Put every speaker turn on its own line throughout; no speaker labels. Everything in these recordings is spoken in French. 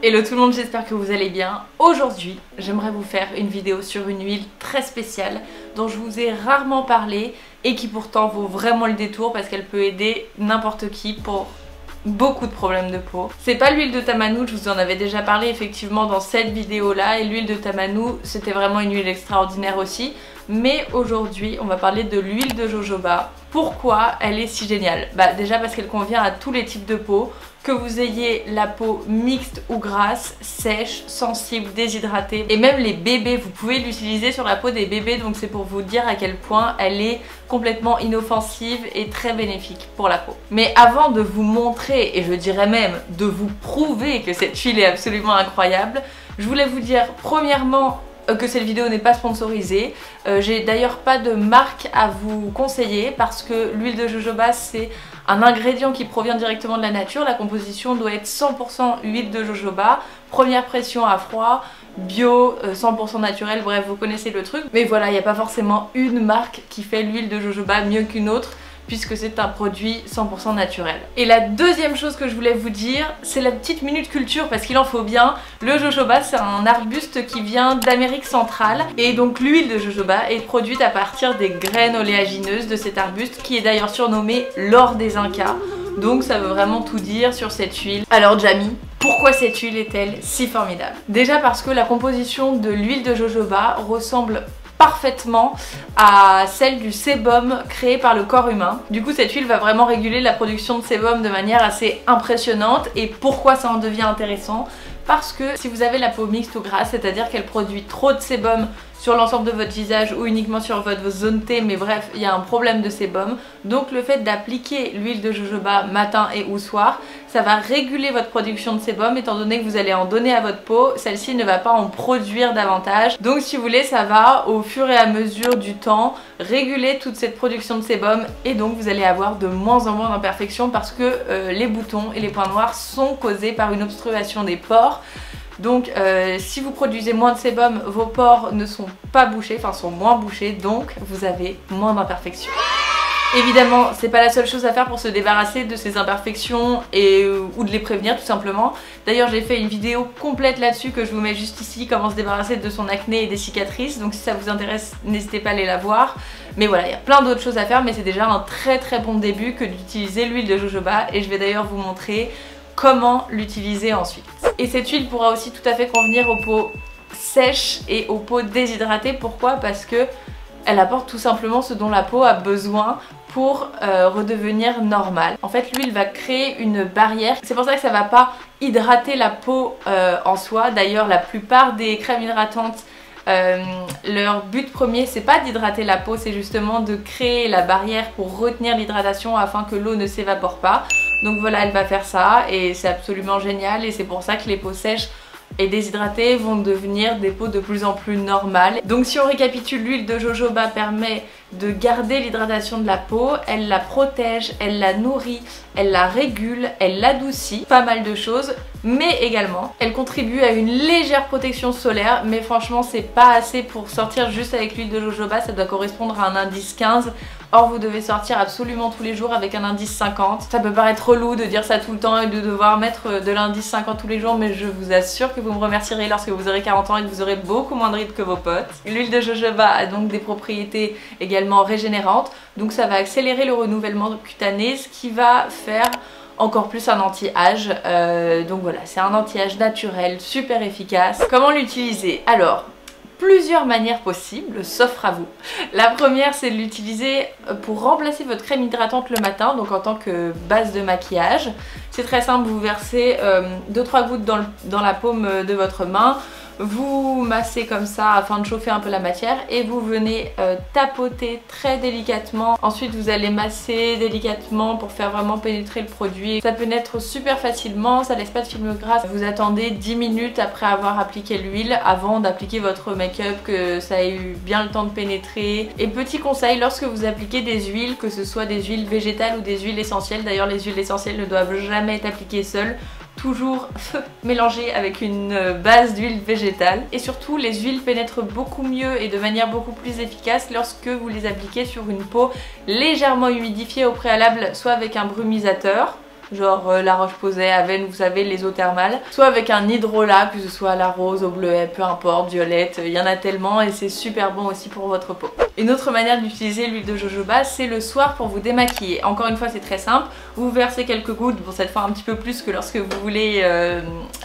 Hello tout le monde, j'espère que vous allez bien. Aujourd'hui, j'aimerais vous faire une vidéo sur une huile très spéciale dont je vous ai rarement parlé et qui pourtant vaut vraiment le détour parce qu'elle peut aider n'importe qui pour beaucoup de problèmes de peau. C'est pas l'huile de Tamanout, je vous en avais déjà parlé effectivement dans cette vidéo là, et l'huile de Tamanout c'était vraiment une huile extraordinaire aussi. Mais aujourd'hui on va parler de l'huile de jojoba. Pourquoi elle est si géniale? Déjà parce qu'elle convient à tous les types de peau, que vous ayez la peau mixte ou grasse, sèche, sensible, déshydratée, et même les bébés, vous pouvez l'utiliser sur la peau des bébés, donc c'est pour vous dire à quel point elle est complètement inoffensive et très bénéfique pour la peau. Mais avant de vous montrer, et je dirais même de vous prouver que cette huile est absolument incroyable, je voulais vous dire premièrement que cette vidéo n'est pas sponsorisée. J'ai d'ailleurs pas de marque à vous conseiller parce que l'huile de jojoba c'est un ingrédient qui provient directement de la nature. La composition doit être 100% huile de jojoba, première pression à froid, bio, 100% naturel, bref vous connaissez le truc. Mais voilà, il n'y a pas forcément une marque qui fait l'huile de jojoba mieux qu'une autre, puisque c'est un produit 100% naturel. Et la deuxième chose que je voulais vous dire, c'est la petite minute culture, parce qu'il en faut bien. Le jojoba, c'est un arbuste qui vient d'Amérique centrale, et donc l'huile de jojoba est produite à partir des graines oléagineuses de cet arbuste, qui est d'ailleurs surnommé l'or des Incas. Donc ça veut vraiment tout dire sur cette huile. Alors Jamie, pourquoi cette huile est-elle si formidable? Déjà parce que la composition de l'huile de jojoba ressemble parfaitement à celle du sébum créé par le corps humain. Du coup cette huile va vraiment réguler la production de sébum de manière assez impressionnante. Et pourquoi ça en devient intéressant? Parce que si vous avez la peau mixte ou grasse, c'est-à-dire qu'elle produit trop de sébum sur l'ensemble de votre visage ou uniquement sur votre zone T, mais bref, il y a un problème de sébum. Donc le fait d'appliquer l'huile de jojoba matin et ou soir, ça va réguler votre production de sébum étant donné que vous allez en donner à votre peau, celle-ci ne va pas en produire davantage. Donc si vous voulez, ça va au fur et à mesure du temps réguler toute cette production de sébum et donc vous allez avoir de moins en moins d'imperfections parce que les boutons et les points noirs sont causés par une obstruction des pores. Donc si vous produisez moins de sébum, vos pores ne sont pas bouchés, enfin sont moins bouchés, donc vous avez moins d'imperfections. Évidemment, c'est pas la seule chose à faire pour se débarrasser de ces imperfections ou de les prévenir tout simplement. D'ailleurs j'ai fait une vidéo complète là-dessus que je vous mets juste ici, comment se débarrasser de son acné et des cicatrices. Donc si ça vous intéresse, n'hésitez pas à aller la voir. Mais voilà, il y a plein d'autres choses à faire, mais c'est déjà un très très bon début que d'utiliser l'huile de jojoba. Et je vais d'ailleurs vous montrer comment l'utiliser ensuite. Et cette huile pourra aussi tout à fait convenir aux peaux sèches et aux peaux déshydratées. Pourquoi? Parce que elle apporte tout simplement ce dont la peau a besoin pour redevenir normale. En fait l'huile va créer une barrière, c'est pour ça que ça va pas hydrater la peau en soi. D'ailleurs la plupart des crèmes hydratantes, leur but premier c'est pas d'hydrater la peau, c'est justement de créer la barrière pour retenir l'hydratation afin que l'eau ne s'évapore pas. Donc voilà, elle va faire ça et c'est absolument génial, et c'est pour ça que les peaux sèches et déshydratées vont devenir des peaux de plus en plus normales. Donc si on récapitule, l'huile de jojoba permet de garder l'hydratation de la peau, elle la protège, elle la nourrit, elle la régule, elle l'adoucit, pas mal de choses. Mais également, elle contribue à une légère protection solaire, mais franchement c'est pas assez pour sortir juste avec l'huile de jojoba, ça doit correspondre à un indice 15. Or vous devez sortir absolument tous les jours avec un indice 50. Ça peut paraître relou de dire ça tout le temps et de devoir mettre de l'indice 50 tous les jours, mais je vous assure que vous me remercierez lorsque vous aurez 40 ans et que vous aurez beaucoup moins de rides que vos potes. L'huile de jojoba a donc des propriétés également régénérantes, donc ça va accélérer le renouvellement cutané, ce qui va faire encore plus un anti-âge. Donc voilà, c'est un anti-âge naturel, super efficace. Comment l'utiliser? Alors, plusieurs manières possibles, s'offrent à vous. La première c'est de l'utiliser pour remplacer votre crème hydratante le matin, donc en tant que base de maquillage. C'est très simple, vous versez 2-3 gouttes dans la paume de votre main, vous massez comme ça afin de chauffer un peu la matière et vous venez tapoter très délicatement. Ensuite vous allez masser délicatement pour faire vraiment pénétrer le produit. Ça pénètre super facilement, ça laisse pas de film gras. Vous attendez 10 minutes après avoir appliqué l'huile avant d'appliquer votre make-up, que ça ait eu bien le temps de pénétrer. Et petit conseil, lorsque vous appliquez des huiles, que ce soit des huiles végétales ou des huiles essentielles, d'ailleurs les huiles essentielles ne doivent jamais être appliquées seules, toujours mélangé avec une base d'huile végétale. Et surtout les huiles pénètrent beaucoup mieux et de manière beaucoup plus efficace lorsque vous les appliquez sur une peau légèrement humidifiée au préalable, soit avec un brumisateur, genre la Roche-Posay, Avène, vous savez, les eaux thermales, soit avec un hydrolat, que ce soit à la rose, au bleuet, peu importe, violette, il y en a tellement et c'est super bon aussi pour votre peau. Une autre manière d'utiliser l'huile de jojoba, c'est le soir pour vous démaquiller. Encore une fois, c'est très simple, vous versez quelques gouttes, bon cette fois un petit peu plus que lorsque vous voulez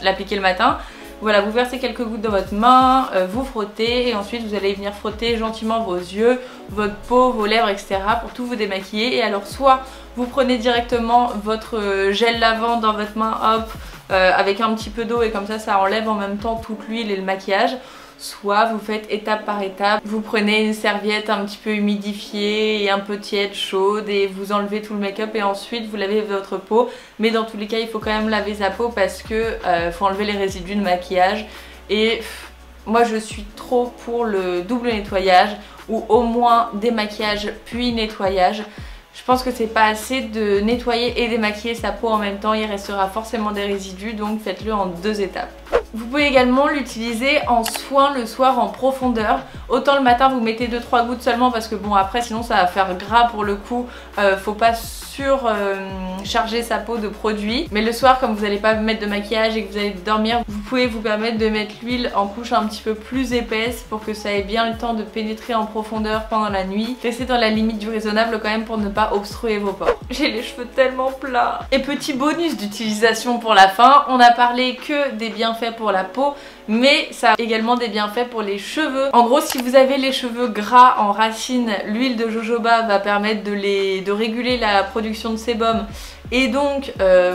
l'appliquer le matin. Voilà, vous versez quelques gouttes dans votre main, vous frottez et ensuite vous allez venir frotter gentiment vos yeux, votre peau, vos lèvres, etc. pour tout vous démaquiller. Et alors soit vous prenez directement votre gel lavant dans votre main, hop, avec un petit peu d'eau et comme ça enlève en même temps toute l'huile et le maquillage. Soit vous faites étape par étape, vous prenez une serviette un petit peu humidifiée et un peu tiède, chaude et vous enlevez tout le make-up et ensuite vous lavez votre peau. Mais dans tous les cas il faut quand même laver sa peau parce que faut enlever les résidus de maquillage et moi je suis trop pour le double nettoyage ou au moins démaquillage puis nettoyage. Je pense que c'est pas assez de nettoyer et démaquiller sa peau en même temps, il restera forcément des résidus donc faites-le en 2 étapes. Vous pouvez également l'utiliser en soin le soir en profondeur. Autant le matin vous mettez 2-3 gouttes seulement parce que bon après sinon ça va faire gras pour le coup, faut pas surcharger sa peau de produits. Mais le soir comme vous n'allez pas mettre de maquillage et que vous allez dormir, vous pouvez vous permettre de mettre l'huile en couche un petit peu plus épaisse pour que ça ait bien le temps de pénétrer en profondeur pendant la nuit. Restez dans la limite du raisonnable quand même pour ne pas obstruer vos pores. J'ai les cheveux tellement plats. Et petit bonus d'utilisation pour la fin, on a parlé que des bienfaits pour la peau, mais ça a également des bienfaits pour les cheveux. En gros, si vous avez les cheveux gras en racines, l'huile de jojoba va permettre de réguler la production de sébum et donc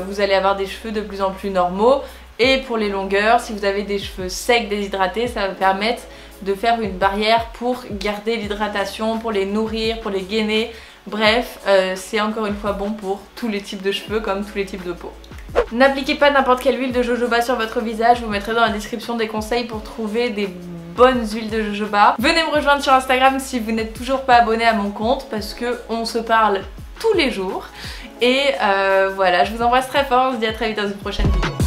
vous allez avoir des cheveux de plus en plus normaux. Et pour les longueurs, si vous avez des cheveux secs, déshydratés, ça va permettre de faire une barrière pour garder l'hydratation, pour les nourrir, pour les gainer. Bref, c'est encore une fois bon pour tous les types de cheveux comme tous les types de peau. N'appliquez pas n'importe quelle huile de jojoba sur votre visage, je vous mettrai dans la description des conseils pour trouver des bonnes huiles de jojoba. Venez me rejoindre sur Instagram si vous n'êtes toujours pas abonné à mon compte parce qu'on se parle tous les jours. Et voilà, je vous embrasse très fort, on se dit à très vite dans une prochaine vidéo.